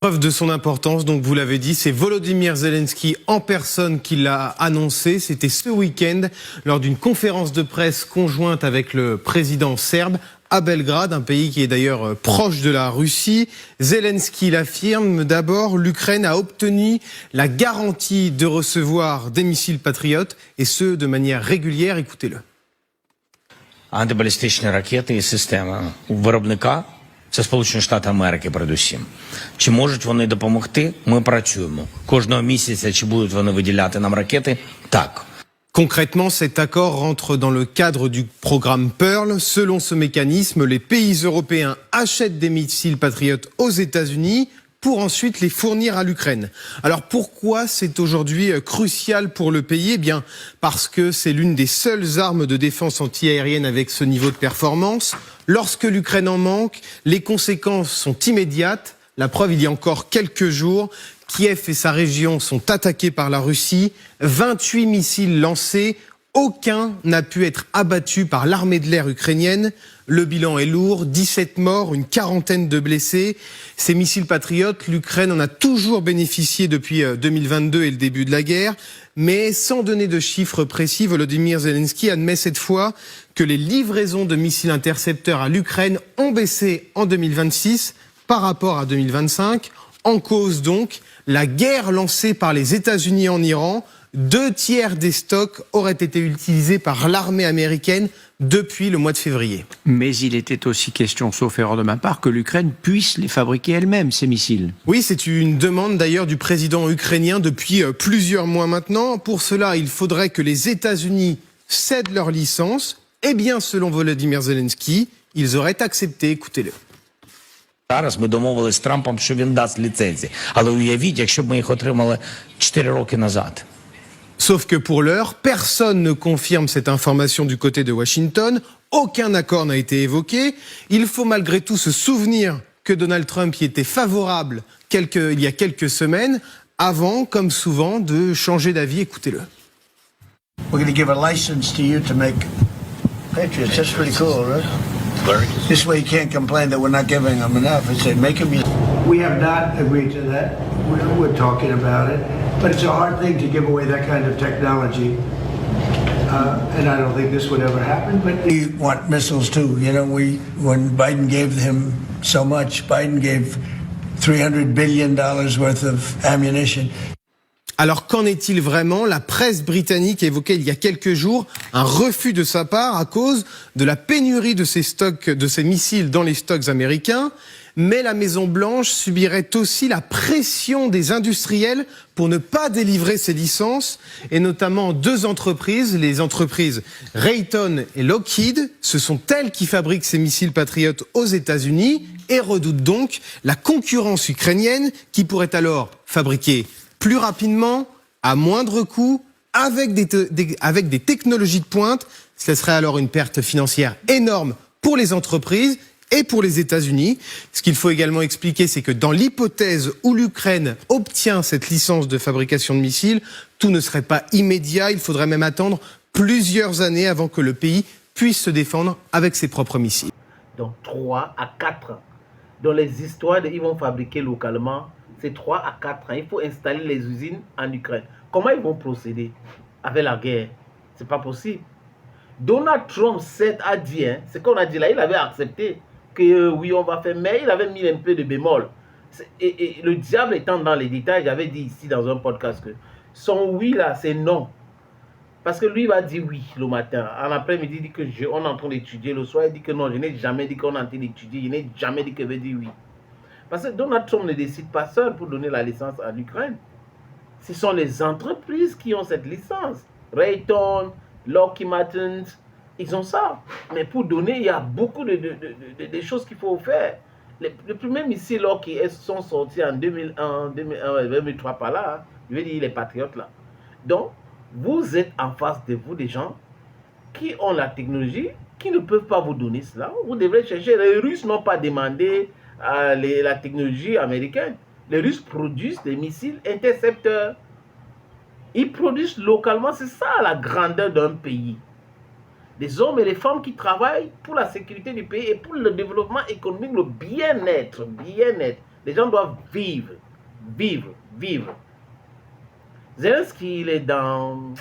Preuve de son importance, donc vous l'avez dit, c'est Volodymyr Zelensky en personne qui l'a annoncé. C'était ce week-end lors d'une conférence de presse conjointe avec le président serbe à Belgrade, un pays qui est d'ailleurs proche de la Russie. Zelensky l'affirme d'abord, l'Ukraine a obtenu la garantie de recevoir des missiles patriotes et ce de manière régulière. Écoutez-le. Антибалістичні ракети і системи виробника – це Сполучені Штати Америки передусім. Чи можуть вони допомогти? Ми працюємо. Кожного місяця чи будуть вони виділяти нам ракети? Так. Concrètement, cet accord rentre dans le cadre du programme Pearl. Selon ce mécanisme, les pays européens achètent des missiles patriotes aux États-Unis pour ensuite les fournir à l'Ukraine. Alors pourquoi c'est aujourd'hui crucial pour le pays ? Eh bien, parce que c'est l'une des seules armes de défense antiaérienne avec ce niveau de performance. Lorsque l'Ukraine en manque, les conséquences sont immédiates. La preuve, il y a encore quelques jours, Kiev et sa région sont attaqués par la Russie. 28 missiles lancés, aucun n'a pu être abattu par l'armée de l'air ukrainienne. Le bilan est lourd, 17 morts, une quarantaine de blessés. Ces missiles patriotes, l'Ukraine en a toujours bénéficié depuis 2022 et le début de la guerre. Mais sans donner de chiffres précis, Volodymyr Zelensky admet cette fois que les livraisons de missiles intercepteurs à l'Ukraine ont baissé en 2026 par rapport à 2025. En cause donc, la guerre lancée par les États-Unis en Iran. 2 tiers des stocks auraient été utilisés par l'armée américaine depuis le mois de février. Mais il était aussi question, sauf erreur de ma part, que l'Ukraine puisse les fabriquer elle-même, ces missiles. Oui, c'est une demande d'ailleurs du président ukrainien depuis plusieurs mois maintenant. Pour cela, il faudrait que les États-Unis cèdent leur licence. Eh bien, selon Volodymyr Zelensky, ils auraient accepté. Écoutez-le. Зараз ми домовились з Трампом, що він дасть ліцензії. Але уявіть, якщо б ми їх отримали 4 роки назад. Sauf que pour l'heure, personne ne confirme cette information du côté de Washington. Aucun accord n'a été évoqué. Il faut malgré tout se souvenir que Donald Trump y était favorable il y a quelques semaines, avant, comme souvent, de changer d'avis. Écoutez-le. We're going to give a license to you to make Patriots. That's pretty cool, right? This way you can't complain that we're not giving them enough. It's say, make them. We have not agreed to that. We're talking about it. But it's a hard thing to give away that kind of technology. And I don't think this would ever happen. But we want missiles too. You know, when Biden gave him so much, Biden gave $300 billion worth of ammunition. Alors qu'en est-il vraiment ? La presse britannique évoquait il y a quelques jours un refus de sa part à cause de la pénurie de ces stocks, de ces missiles dans les stocks américains. Mais la Maison-Blanche subirait aussi la pression des industriels pour ne pas délivrer ces licences, et notamment 2 entreprises, les entreprises Raytheon et Lockheed. Ce sont elles qui fabriquent ces missiles patriotes aux États-Unis et redoutent donc la concurrence ukrainienne qui pourrait alors fabriquer plus rapidement, à moindre coût, avec des technologies de pointe. Ce serait alors une perte financière énorme pour les entreprises et pour les États-Unis. Ce qu'il faut également expliquer, c'est que dans l'hypothèse où l'Ukraine obtient cette licence de fabrication de missiles, tout ne serait pas immédiat. Il faudrait même attendre plusieurs années avant que le pays puisse se défendre avec ses propres missiles. Donc 3 à 4 ans. Dans les histoires, ils vont fabriquer localement. C'est 3 à 4 ans. Il faut installer les usines en Ukraine. Comment ils vont procéder avec la guerre? C'est pas possible. Donald Trump a dit, hein, ce qu'on a dit là, il avait accepté que oui, on va faire, mais il avait mis un peu de bémol. Et le diable étant dans les détails, j'avais dit ici dans un podcast que son oui là, c'est non. Parce que lui va dire oui le matin. En après-midi, il dit que on est en train d'étudier. Le soir, il dit que non, je n'ai jamais dit qu'on est en train d'étudier. Je n'ai jamais dit que veut dire oui. Parce que Donald Trump ne décide pas seul pour donner la licence à l'Ukraine. Ce sont les entreprises qui ont cette licence. Raytheon, Lockheed Martin, ils ont ça. Mais pour donner, il y a beaucoup de choses qu'il faut faire. Les premiers missiles qui sont sortis en 2001, 2003 par là, hein, je veux dire les patriotes là. Donc, vous êtes en face de vous des gens qui ont la technologie, qui ne peuvent pas vous donner cela. Vous devrez chercher. Les Russes n'ont pas demandé la technologie américaine. Les Russes produisent des missiles intercepteurs. Ils produisent localement. C'est ça la grandeur d'un pays. Des hommes et des femmes qui travaillent pour la sécurité du pays et pour le développement économique, le bien-être Les gens doivent vivre, vivre, vivre. Zelensky, il est dans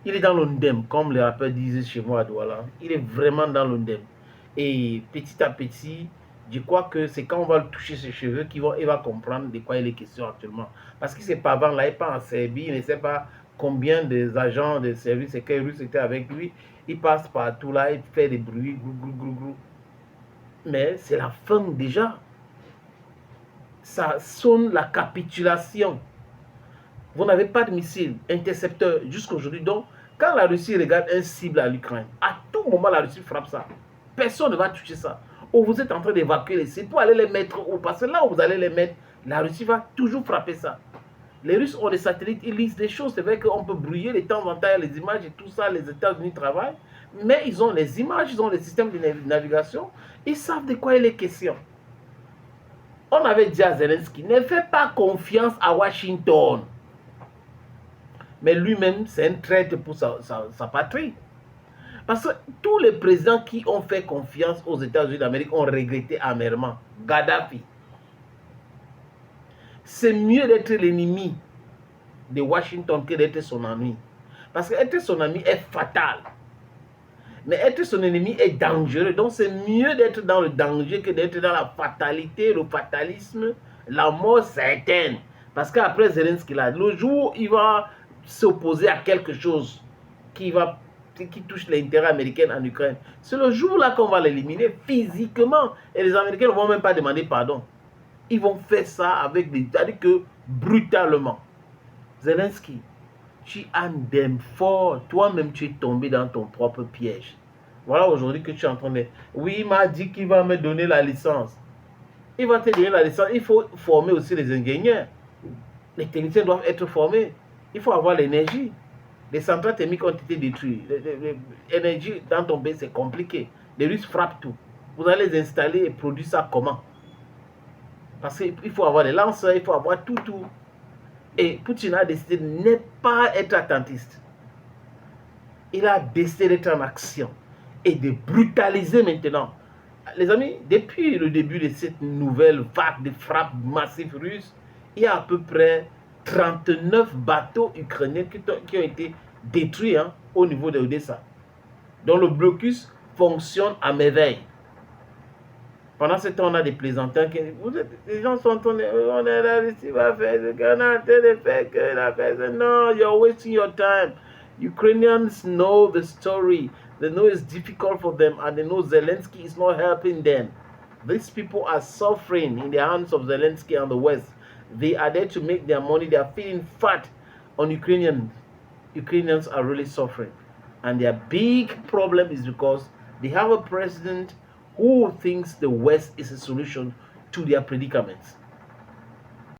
l'ondem, comme les rappeurs disent chez moi à Douala. Il est vraiment dans l'ondem. Et petit à petit, je crois que c'est quand on va le toucher ses cheveux qu'il va comprendre de quoi il est question actuellement. Parce qu'il ne sait pas avant, là, il n'est pas en Serbie, il ne sait pas combien des agents de service et quels Russes étaient avec lui. Il passe partout là, il fait des bruits, grou, grou, grou, grou. Mais c'est la fin déjà. Ça sonne la capitulation. Vous n'avez pas de missiles intercepteurs jusqu'aujourd'hui. Donc, quand la Russie regarde un cible à l'Ukraine, à tout moment, la Russie frappe ça. Personne ne va toucher ça. Ou vous êtes en train d'évacuer les sites pour aller les mettre, ou parce que là où vous allez les mettre, la Russie va toujours frapper ça. Les Russes ont des satellites, ils lisent des choses. C'est vrai qu'on peut brouiller de temps en temps les images et tout ça, les États-Unis travaillent. Mais ils ont les images, ils ont les systèmes de navigation. Ils savent de quoi il est question. On avait dit à Zelensky, ne fais pas confiance à Washington. Mais lui-même, c'est un traître pour sa patrie. Parce que tous les présidents qui ont fait confiance aux États-Unis d'Amérique ont regretté amèrement. Gaddafi. C'est mieux d'être l'ennemi de Washington que d'être son ami. Parce qu'être son ami est fatal. Mais être son ennemi est dangereux. Donc c'est mieux d'être dans le danger que d'être dans la fatalité, le fatalisme, la mort certaine. Parce qu'après Zelensky, là, le jour où il va s'opposer à quelque chose qui touche l'intérêt américain en Ukraine, c'est le jour-là qu'on va l'éliminer physiquement. Et les Américains ne vont même pas demander pardon. Ils vont faire ça avec c'est-à-dire que brutalement. Zelensky, tu endèmes fort. Toi-même, tu es tombé dans ton propre piège. Voilà aujourd'hui que tu es en train de... Oui, il m'a dit qu'il va me donner la licence. Il va te donner la licence. Il faut former aussi les ingénieurs. Les techniciens doivent être formés. Il faut avoir l'énergie. Les centrales thermiques ont été détruites. L'énergie dans ton pays, c'est compliqué. Les Russes frappent tout. Vous allez les installer et produire ça comment? Parce qu'il faut avoir des lanceurs, il faut avoir tout. Et Poutine a décidé de ne pas être attentiste. Il a décidé d'être en action et de brutaliser maintenant. Les amis, depuis le début de cette nouvelle vague de frappes massives russes, il y a à peu près 39 bateaux ukrainiens qui ont été détruits au niveau de Odessa. Donc le blocus fonctionne à merveille. Pendant ce temps, on a des plaisantins qui les gens sont en train de on est là, Russie va faire ce qu'on a en train de faire, que la fait. Non, you're wasting your time. Ukrainians know the story. They know it's difficult for them and they know Zelensky is not helping them. These people are suffering in the hands of Zelensky and the West. They are there to make their money. They are feeling fat on Ukrainians. Ukrainians are really suffering. And their big problem is because they have a president who thinks the West is a solution to their predicaments.